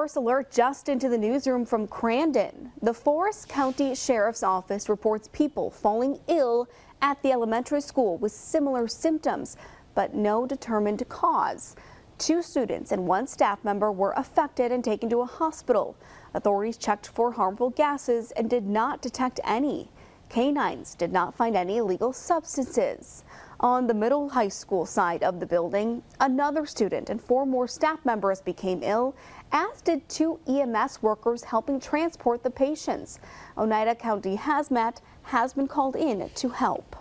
first alert just into the newsroom from Crandon. The Forest County Sheriff's Office reports people falling ill at the elementary school with similar symptoms, but no determined cause. 2 students and 1 staff member were affected and taken to a hospital. Authorities checked for harmful gases and did not detect any. Canines did not find any illegal substances. On the middle high school side of the building, another student and 4 more staff members became ill, as did 2 EMS workers helping transport the patients. Oneida County Hazmat has been called in to help.